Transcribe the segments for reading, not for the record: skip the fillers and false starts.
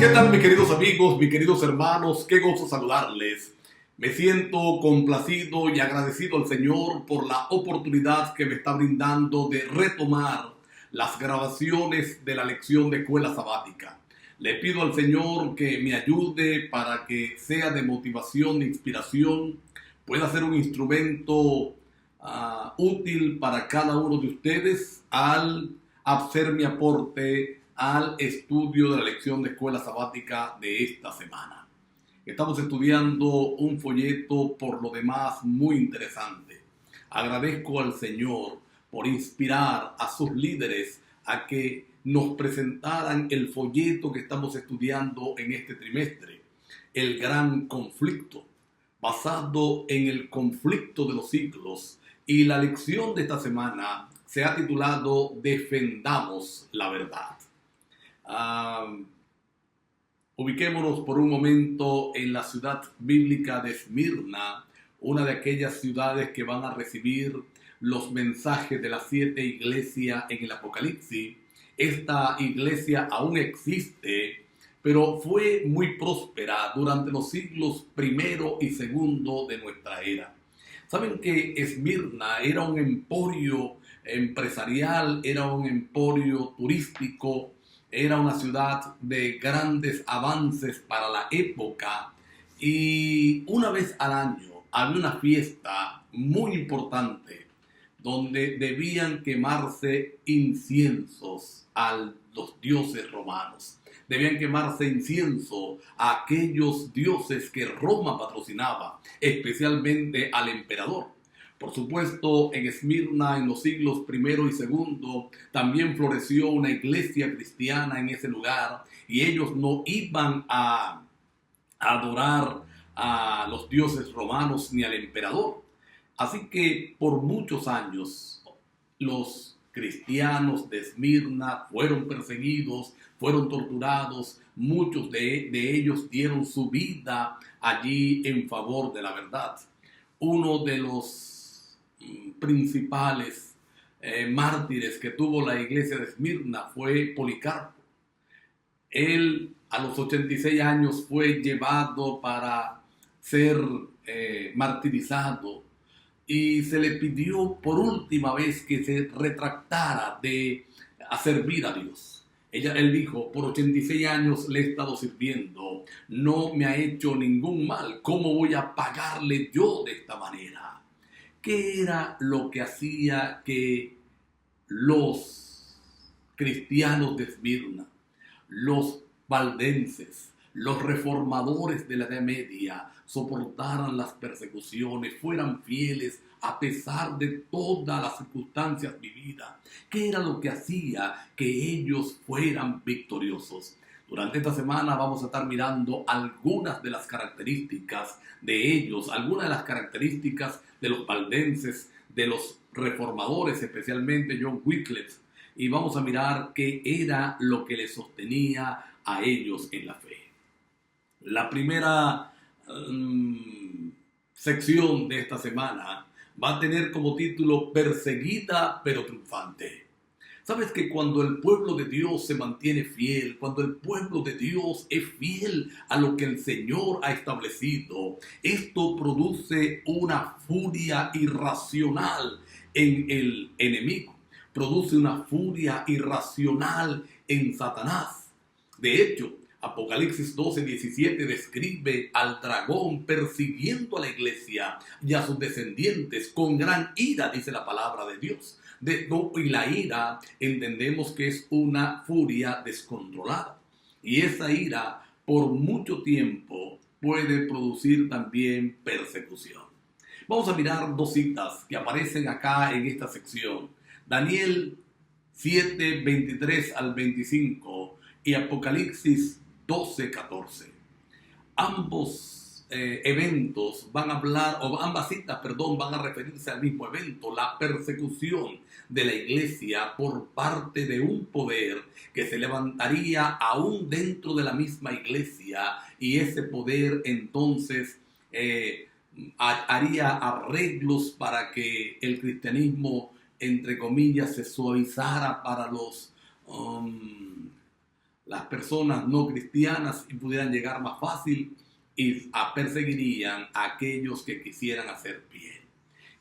¿Qué tal, mis queridos amigos, mis queridos hermanos? Qué gozo saludarles. Me siento complacido y agradecido al Señor por la oportunidad que me está brindando de retomar las grabaciones de la lección de escuela sabática. Le pido al Señor que me ayude para que sea de motivación e inspiración, pueda ser un instrumento útil para cada uno de ustedes al hacer mi aporte al estudio de la lección de escuela sabática de esta semana. Estamos estudiando un folleto por lo demás muy interesante. Agradezco al Señor por inspirar a sus líderes a que nos presentaran el folleto que estamos estudiando en este trimestre, El Gran Conflicto, basado en el conflicto de los siglos, y la lección de esta semana se ha titulado Defendamos la verdad. Ubiquémonos por un momento en la ciudad bíblica de Esmirna, una de aquellas ciudades que van a recibir los mensajes de las 7 iglesias en el Apocalipsis. Esta iglesia aún existe, pero fue muy próspera durante los siglos primero y segundo de nuestra era. Saben que Esmirna era un emporio empresarial, era un emporio turístico, era una ciudad de grandes avances para la época, y una vez al año había una fiesta muy importante donde debían quemarse inciensos a los dioses romanos. Debían quemarse incienso a aquellos dioses que Roma patrocinaba, especialmente al emperador. Por supuesto, en Esmirna, en los siglos primero y segundo, también floreció una iglesia cristiana en ese lugar, y ellos no iban a adorar a los dioses romanos ni al emperador. Así que por muchos años los cristianos de Esmirna fueron perseguidos, fueron torturados, muchos de ellos dieron su vida allí en favor de la verdad. Uno de los principales mártires que tuvo la iglesia de Esmirna fue Policarpo. Él a los 86 años fue llevado para ser martirizado, y se le pidió por última vez que se retractara de servir a Dios. Él dijo: por 86 años le he estado sirviendo, no me ha hecho ningún mal, ¿cómo voy a pagarle yo de esta manera? ¿Qué era lo que hacía que los cristianos de Esmirna, los valdenses, los reformadores de la Edad Media, soportaran las persecuciones, fueran fieles a pesar de todas las circunstancias vividas? ¿Qué era lo que hacía que ellos fueran victoriosos? Durante esta semana vamos a estar mirando algunas de las características de ellos, algunas de las características de los valdenses, de los reformadores, especialmente John Wycliffe, y vamos a mirar qué era lo que les sostenía a ellos en la fe. La primera sección de esta semana va a tener como título Perseguida pero triunfante. ¿Sabes que cuando el pueblo de Dios se mantiene fiel, cuando el pueblo de Dios es fiel a lo que el Señor ha establecido, esto produce una furia irracional en el enemigo, produce una furia irracional en Satanás? De hecho, Apocalipsis 12:17 describe al dragón persiguiendo a la iglesia y a sus descendientes con gran ira, dice la palabra de Dios. Y la ira entendemos que es una furia descontrolada. Y esa ira por mucho tiempo puede producir también persecución. Vamos a mirar dos citas que aparecen acá en esta sección. Daniel 7:23 al 25 y Apocalipsis 12:14. Ambos eventos van a hablar, o ambas citas, van a referirse al mismo evento: la persecución de la iglesia por parte de un poder que se levantaría aún dentro de la misma iglesia, y ese poder entonces haría arreglos para que el cristianismo, entre comillas, se suavizara para las personas no cristianas y pudieran llegar más fácil y perseguirían a aquellos que quisieran hacer bien.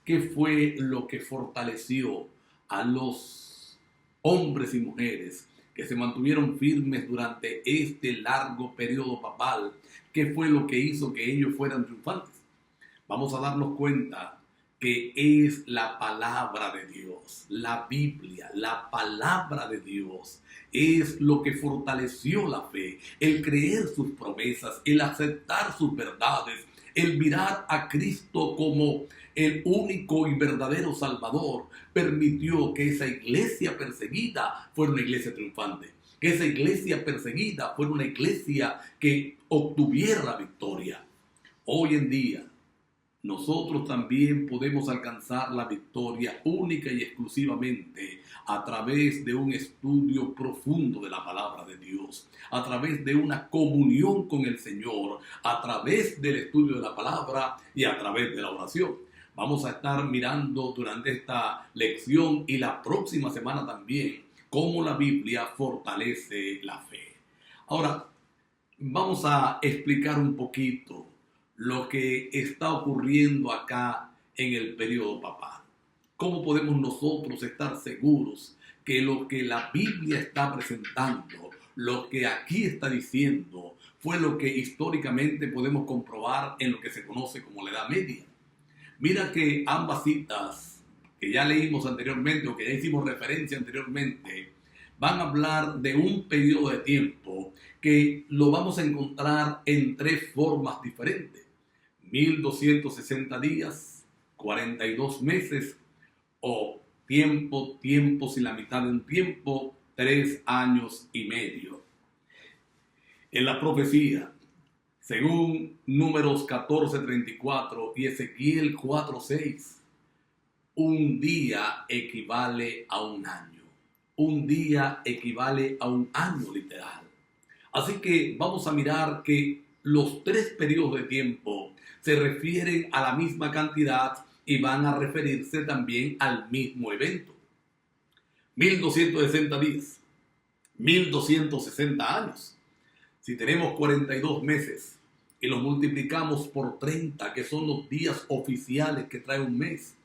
¿Qué fue lo que fortaleció a los hombres y mujeres que se mantuvieron firmes durante este largo periodo papal? ¿Qué fue lo que hizo que ellos fueran triunfantes? Vamos a darnos cuenta que es la palabra de Dios, la Biblia, la palabra de Dios, es lo que fortaleció la fe, el creer sus promesas, el aceptar sus verdades, el mirar a Cristo como el único y verdadero Salvador, permitió que esa iglesia perseguida fuera una iglesia triunfante, que esa iglesia perseguida fuera una iglesia que obtuviera la victoria. Hoy en día, nosotros también podemos alcanzar la victoria única y exclusivamente a través de un estudio profundo de la palabra de Dios, a través de una comunión con el Señor, a través del estudio de la palabra y a través de la oración. Vamos a estar mirando durante esta lección y la próxima semana también cómo la Biblia fortalece la fe. Ahora, vamos a explicar un poquito lo que está ocurriendo acá en el periodo papal. ¿Cómo podemos nosotros estar seguros que lo que la Biblia está presentando, lo que aquí está diciendo, fue lo que históricamente podemos comprobar en lo que se conoce como la Edad Media? Mira que ambas citas que ya leímos anteriormente o que ya hicimos referencia anteriormente van a hablar de un periodo de tiempo que lo vamos a encontrar en tres formas diferentes: 1260 días, 42 meses o tiempos y la mitad de un tiempo, 3 años y medio. En la profecía, según Números 14:34 y Ezequiel 4:6, un día equivale a un año. Un día equivale a un año literal. Así que vamos a mirar que los tres periodos de tiempo se refieren a la misma cantidad y van a referirse también al mismo evento. 1260 días, 1260 años. Si tenemos 42 meses y los multiplicamos por 30, que son los días oficiales que trae un mes,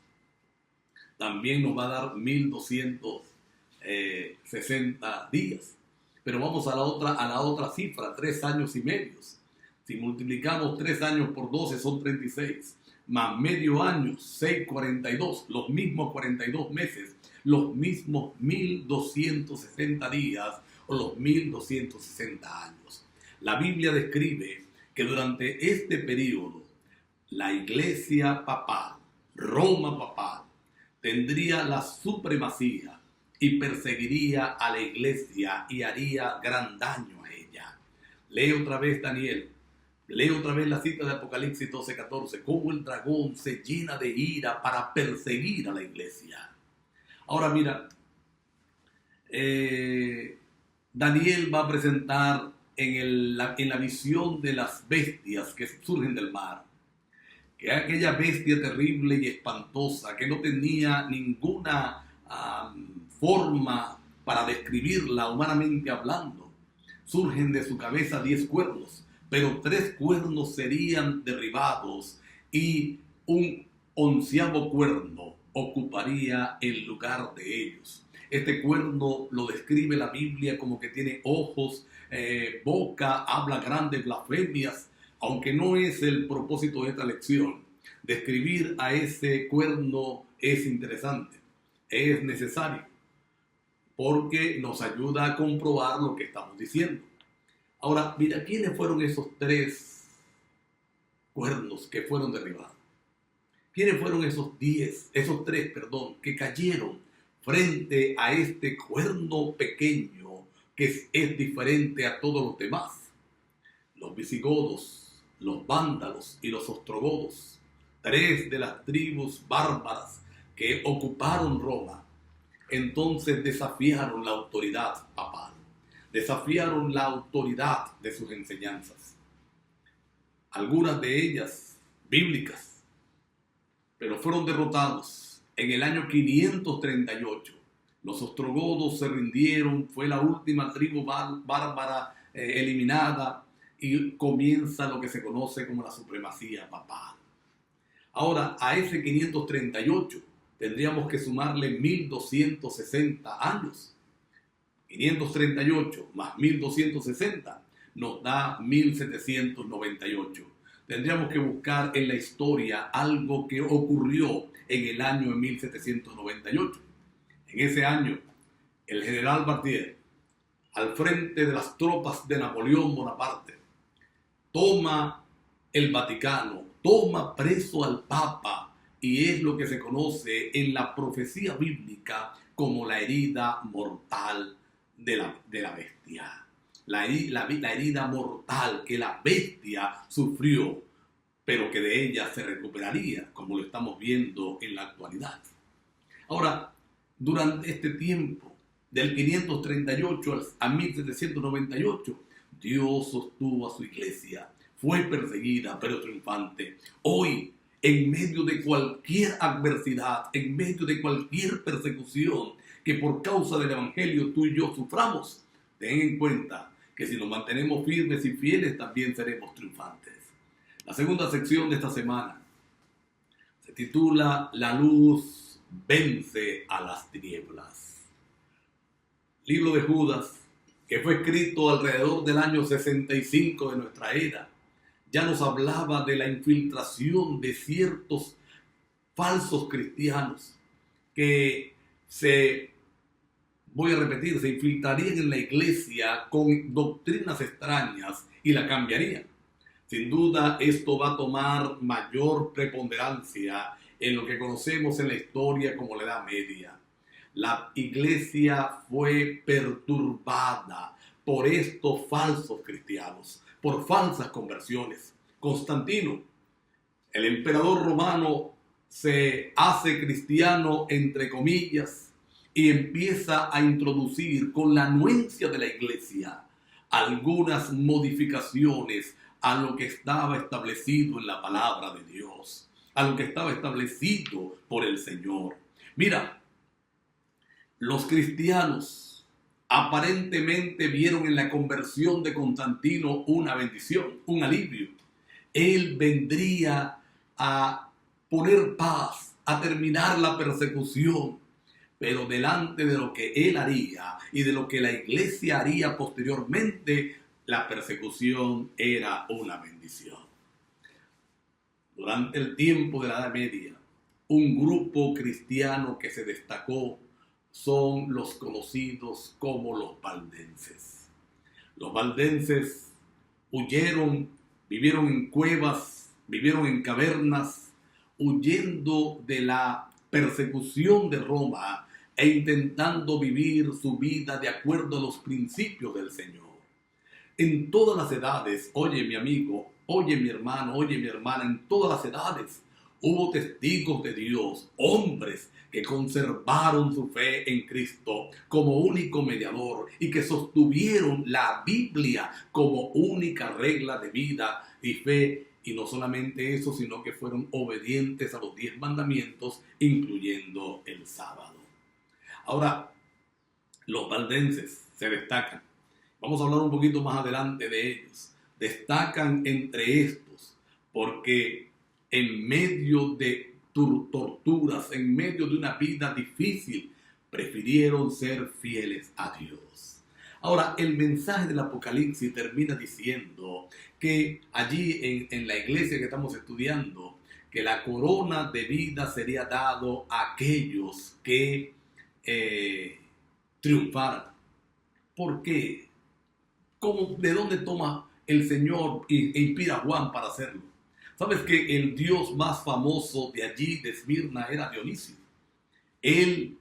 también nos va a dar 1260 días. Pero vamos a la otra cifra, 3 años y medio. Si multiplicamos 3 años por 12 son 36, más medio año, 6,42, los mismos 42 meses, los mismos 1260 días o los 1260 años. La Biblia describe que durante este periodo la iglesia papal, Roma papal, tendría la supremacía y perseguiría a la iglesia y haría gran daño a ella. Lee otra vez Daniel. Lee otra vez la cita de Apocalipsis 12:14, cómo el dragón se llena de ira para perseguir a la iglesia. Ahora mira, Daniel va a presentar en la visión de las bestias que surgen del mar, que aquella bestia terrible y espantosa que no tenía ninguna forma para describirla humanamente hablando. Surgen de su cabeza 10 cuernos, pero 3 cuernos serían derribados y un 11º cuerno ocuparía el lugar de ellos. Este cuerno lo describe la Biblia como que tiene ojos, boca, habla grandes blasfemias, aunque no es el propósito de esta lección. Describir a ese cuerno es interesante, es necesario, porque nos ayuda a comprobar lo que estamos diciendo. Ahora, mira, ¿quiénes fueron esos 3 cuernos que fueron derribados? ¿Quiénes fueron esos 3, que cayeron frente a este cuerno pequeño que es diferente a todos los demás? Los visigodos, los vándalos y los ostrogodos, 3 de las tribus bárbaras que ocuparon Roma. Entonces desafiaron la autoridad papal, desafiaron la autoridad de sus enseñanzas, algunas de ellas bíblicas, pero fueron derrotados en el año 538. Los ostrogodos se rindieron, fue la última tribu bárbara eliminada y comienza lo que se conoce como la supremacía papal. Ahora, a ese 538 tendríamos que sumarle 1260 años. 538 más 1260 nos da 1798. Tendríamos que buscar en la historia algo que ocurrió en el año de 1798. En ese año, el general Barbier, al frente de las tropas de Napoleón Bonaparte, toma el Vaticano, toma preso al Papa, y es lo que se conoce en la profecía bíblica como la herida mortal de la bestia. La herida mortal que la bestia sufrió, pero que de ella se recuperaría, como lo estamos viendo en la actualidad. Ahora, durante este tiempo, del 538 a 1798, Dios sostuvo a su iglesia. Fue perseguida, pero triunfante. Hoy, en medio de cualquier adversidad, en medio de cualquier persecución que por causa del Evangelio tú y yo suframos, ten en cuenta que si nos mantenemos firmes y fieles, también seremos triunfantes. La segunda sección de esta semana se titula La luz vence a las tinieblas. Libro de Judas, que fue escrito alrededor del año 65 de nuestra era, ya nos hablaba de la infiltración de ciertos falsos cristianos que se infiltrarían en la iglesia con doctrinas extrañas y la cambiarían. Sin duda, esto va a tomar mayor preponderancia en lo que conocemos en la historia como la Edad Media. La iglesia fue perturbada por estos falsos cristianos, por falsas conversiones. Constantino, el emperador romano, se hace cristiano entre comillas y empieza a introducir con la anuencia de la iglesia algunas modificaciones a lo que estaba establecido en la palabra de Dios, a lo que estaba establecido por el Señor. Mira, los cristianos aparentemente vieron en la conversión de Constantino una bendición, un alivio. Él vendría a poner paz, a terminar la persecución, pero delante de lo que él haría y de lo que la iglesia haría posteriormente, la persecución era una bendición. Durante el tiempo de la Edad Media, un grupo cristiano que se destacó son los conocidos como los valdenses. Los valdenses huyeron, vivieron en cuevas, vivieron en cavernas, huyendo de la persecución de Roma e intentando vivir su vida de acuerdo a los principios del Señor. En todas las edades, oye mi amigo, oye mi hermano, oye mi hermana, en todas las edades hubo testigos de Dios, hombres que conservaron su fe en Cristo como único mediador y que sostuvieron la Biblia como única regla de vida y fe. Y no solamente eso, sino que fueron obedientes a los 10 mandamientos, incluyendo el sábado. Ahora, los valdenses se destacan. Vamos a hablar un poquito más adelante de ellos. Destacan entre estos porque en medio de torturas, en medio de una vida difícil, prefirieron ser fieles a Dios. Ahora, el mensaje del Apocalipsis termina diciendo que allí en la iglesia que estamos estudiando, que la corona de vida sería dado a aquellos que triunfaran. ¿Por qué? ¿De dónde toma el Señor e inspira a Juan para hacerlo? ¿Sabes que el dios más famoso de allí, de Esmirna, era Dionisio? Él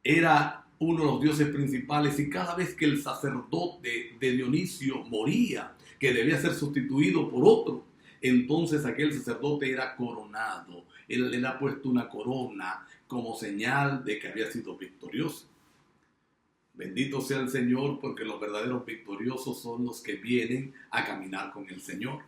era uno de los dioses principales y cada vez que el sacerdote de Dionisio moría, que debía ser sustituido por otro, entonces aquel sacerdote era coronado. Él le ha puesto una corona como señal de que había sido victorioso. Bendito sea el Señor, porque los verdaderos victoriosos son los que vienen a caminar con el Señor.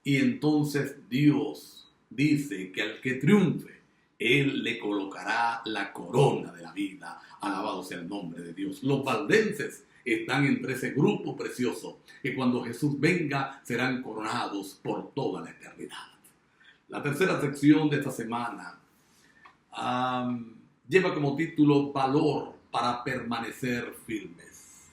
Y entonces Dios dice que al que triunfe, Él le colocará la corona de la vida. Alabado sea el nombre de Dios. Los valdenses están entre ese grupo precioso que cuando Jesús venga serán coronados por toda la eternidad. La tercera sección de esta semana lleva como título Valor para permanecer firmes.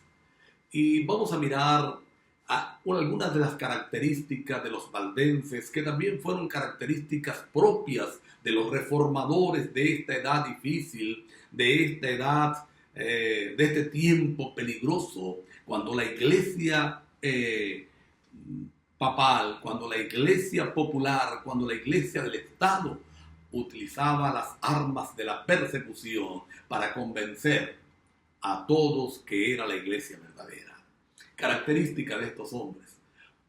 Y vamos a mirar algunas de las características de los valdenses que también fueron características propias de los reformadores de esta edad difícil, de esta edad, de este tiempo peligroso, cuando la iglesia papal, cuando la iglesia popular, cuando la iglesia del Estado utilizaba las armas de la persecución para convencer a todos que era la iglesia verdadera. Característica de estos hombres: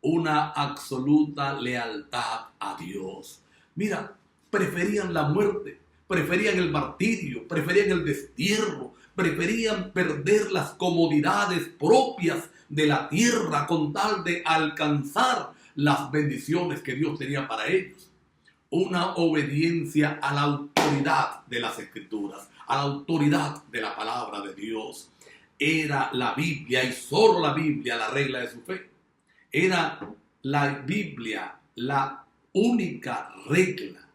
una absoluta lealtad a Dios. Mira, preferían la muerte, preferían el martirio, preferían el destierro, preferían perder las comodidades propias de la tierra con tal de alcanzar las bendiciones que Dios tenía para ellos. Una obediencia a la autoridad de las Escrituras, a la autoridad de la palabra de Dios. Era la Biblia y solo la Biblia la regla de su fe. Era la Biblia la única regla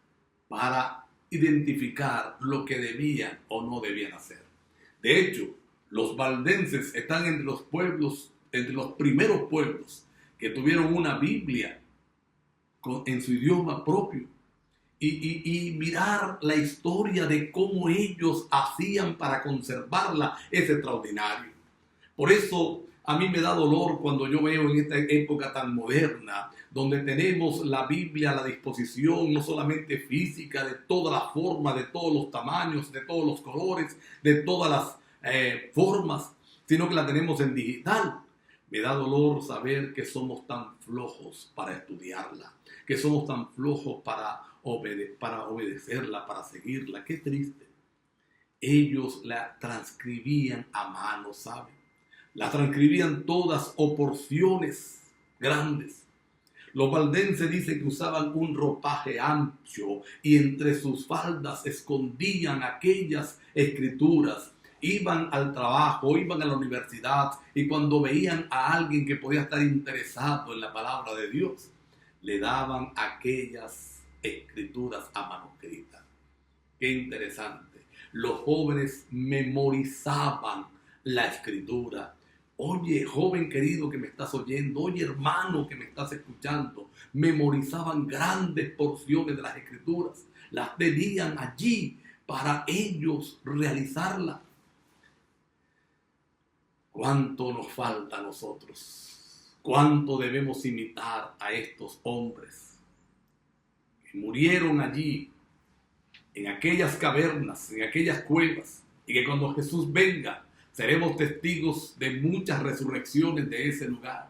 para identificar lo que debían o no debían hacer. De hecho, los valdenses están entre los pueblos, entre los primeros pueblos que tuvieron una Biblia en su idioma propio. Y mirar la historia de cómo ellos hacían para conservarla es extraordinario. Por eso a mí me da dolor cuando yo veo en esta época tan moderna, donde tenemos la Biblia a la disposición, no solamente física, de todas las formas, de todos los tamaños, de todos los colores, de todas las formas, sino que la tenemos en digital. Me da dolor saber que somos tan flojos para estudiarla, que somos tan flojos para obedecerla, para seguirla. Qué triste. Ellos la transcribían a mano, ¿saben? La transcribían todas o porciones grandes. Los valdenses dicen que usaban un ropaje ancho y entre sus faldas escondían aquellas escrituras. Iban al trabajo, iban a la universidad y cuando veían a alguien que podía estar interesado en la palabra de Dios, le daban aquellas escrituras a manuscritas. Qué interesante. Los jóvenes memorizaban la escritura. Oye, joven querido que me estás oyendo, oye, hermano que me estás escuchando, memorizaban grandes porciones de las escrituras, las tenían allí para ellos realizarla. ¿Cuánto nos falta a nosotros? ¿Cuánto debemos imitar a estos hombres que murieron allí, en aquellas cavernas, en aquellas cuevas, y que cuando Jesús venga, seremos testigos de muchas resurrecciones de ese lugar?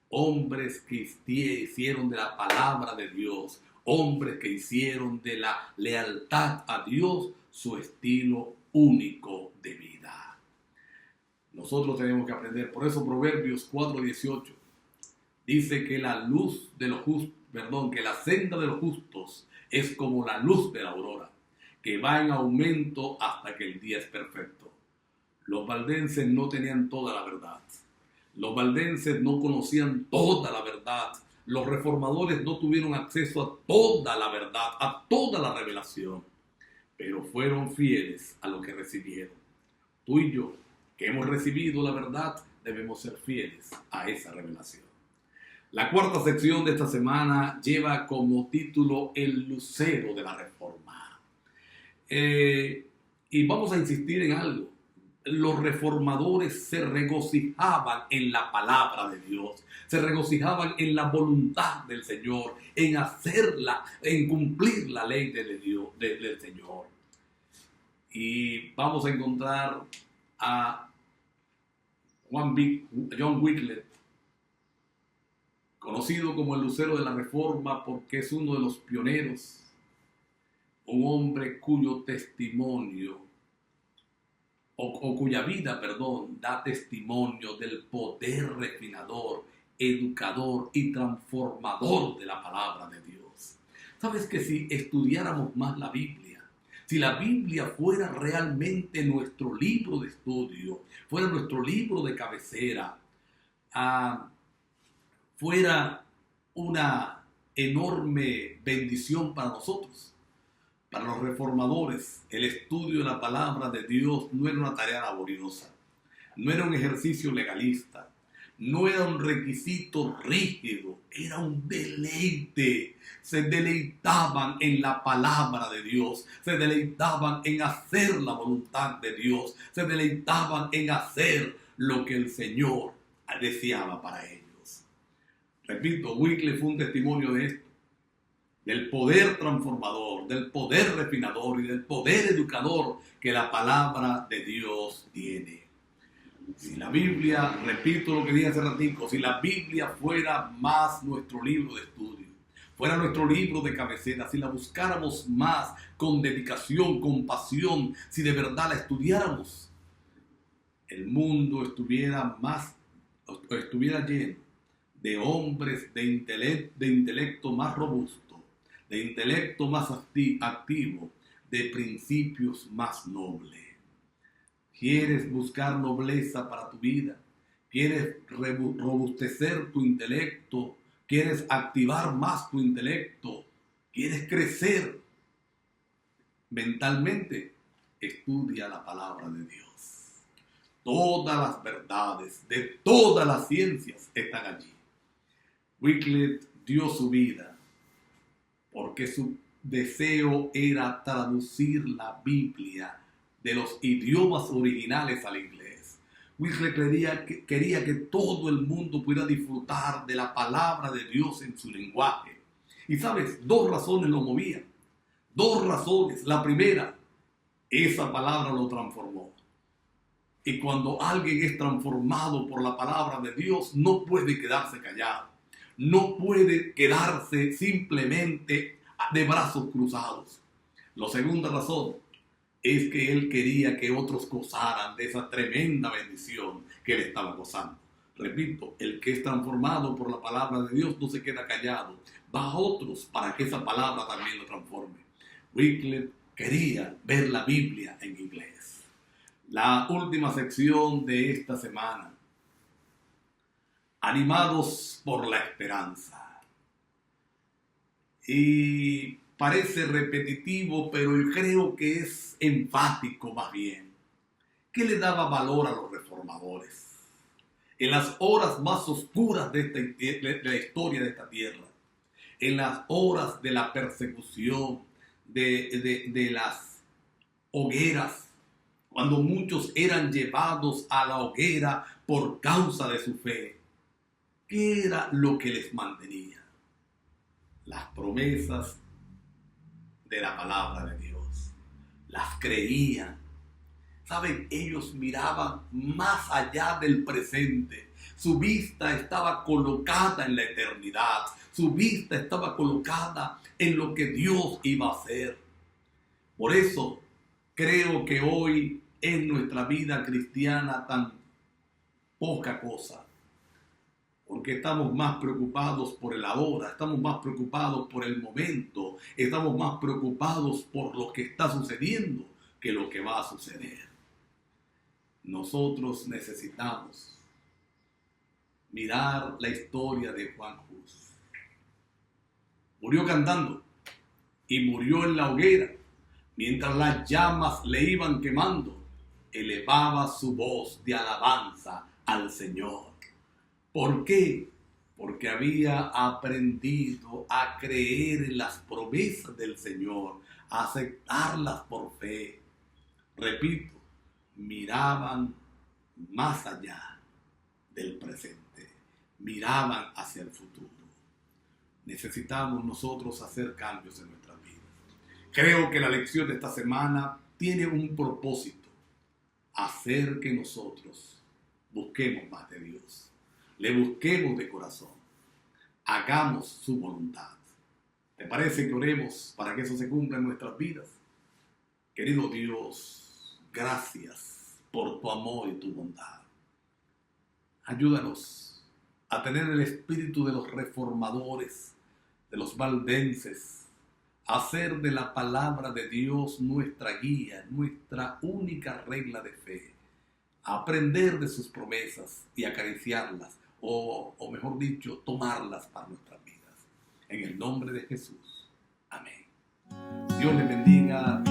Hombres que hicieron de la palabra de Dios, hombres que hicieron de la lealtad a Dios su estilo único de vida. Nosotros tenemos que aprender. Por eso Proverbios 4:18 dice que la senda de los justos es como la luz de la aurora, que va en aumento hasta que el día es perfecto. Los valdenses no tenían toda la verdad. Los valdenses no conocían toda la verdad. Los reformadores no tuvieron acceso a toda la verdad, a toda la revelación, pero fueron fieles a lo que recibieron. Tú y yo, que hemos recibido la verdad, debemos ser fieles a esa revelación. La cuarta sección de esta semana lleva como título El lucero de la reforma. Y vamos a insistir en algo. Los reformadores se regocijaban en la palabra de Dios, se regocijaban en la voluntad del Señor, en hacerla, en cumplir la ley de Dios, del Señor. Y vamos a encontrar a John Wycliffe, conocido como el lucero de la reforma porque es uno de los pioneros, un hombre cuyo testimonio cuya vida, da testimonio del poder refinador, educador y transformador de la palabra de Dios. ¿Sabes que si estudiáramos más la Biblia, Si la Biblia fuera realmente nuestro libro de estudio, fuera nuestro libro de cabecera, fuera una enorme bendición para nosotros. Para los reformadores, el estudio de la palabra de Dios no era una tarea laboriosa, no era un ejercicio legalista, no era un requisito rígido, era un deleite. Se deleitaban en la palabra de Dios, se deleitaban en hacer la voluntad de Dios, se deleitaban en hacer lo que el Señor deseaba para ellos. Repito, Wycliffe fue un testimonio de esto, del poder transformador, del poder refinador y del poder educador que la palabra de Dios tiene. Si la Biblia, repito lo que dije hace ratico, si la Biblia fuera más nuestro libro de estudio, fuera nuestro libro de cabecera, si la buscáramos más con dedicación, con pasión, si de verdad la estudiáramos, el mundo estuviera lleno de hombres de intelecto más robusto, de intelecto más activo, de principios más nobles. ¿Quieres buscar nobleza para tu vida? ¿Quieres robustecer tu intelecto? ¿Quieres activar más tu intelecto? ¿Quieres crecer mentalmente? Estudia la palabra de Dios. Todas las verdades de todas las ciencias están allí. Wycliffe dio su vida porque su deseo era traducir la Biblia de los idiomas originales al inglés. Wycliffe quería que todo el mundo pudiera disfrutar de la palabra de Dios en su lenguaje. Y sabes, dos razones lo movían. Dos razones. La primera, esa palabra lo transformó. Y cuando alguien es transformado por la palabra de Dios, no puede quedarse callado. No puede quedarse simplemente de brazos cruzados. La segunda razón es que él quería que otros gozaran de esa tremenda bendición que él estaba gozando. Repito, el que es transformado por la palabra de Dios no se queda callado, va a otros para que esa palabra también lo transforme. Wycliffe quería ver la Biblia en inglés. La última sección de esta semana, animados por la esperanza. Y parece repetitivo, pero yo creo que es enfático más bien. ¿Qué le daba valor a los reformadores? En las horas más oscuras de la historia de esta tierra, en las horas de la persecución, de las hogueras, cuando muchos eran llevados a la hoguera por causa de su fe, ¿qué era lo que les mantenía? Las promesas de la palabra de Dios. Las creían. ¿Saben? Ellos miraban más allá del presente. Su vista estaba colocada en la eternidad. Su vista estaba colocada en lo que Dios iba a hacer. Por eso creo que hoy en nuestra vida cristiana tan poca cosa. Porque estamos más preocupados por el ahora, estamos más preocupados por el momento, estamos más preocupados por lo que está sucediendo que lo que va a suceder. Nosotros necesitamos mirar la historia de Juan Hus. Murió cantando y murió en la hoguera. Mientras las llamas le iban quemando, elevaba su voz de alabanza al Señor. ¿Por qué? Porque había aprendido a creer en las promesas del Señor, a aceptarlas por fe. Repito, miraban más allá del presente, miraban hacia el futuro. Necesitamos nosotros hacer cambios en nuestras vidas. Creo que la lección de esta semana tiene un propósito: hacer que nosotros busquemos más de Dios. Le busquemos de corazón. Hagamos su voluntad. ¿Te parece que oremos para que eso se cumpla en nuestras vidas? Querido Dios, gracias por tu amor y tu bondad. Ayúdanos a tener el espíritu de los reformadores, de los valdenses, hacer de la palabra de Dios nuestra guía, nuestra única regla de fe, aprender de sus promesas y acariciarlas, o mejor dicho, tomarlas para nuestras vidas. En el nombre de Jesús. Amén. Dios les bendiga.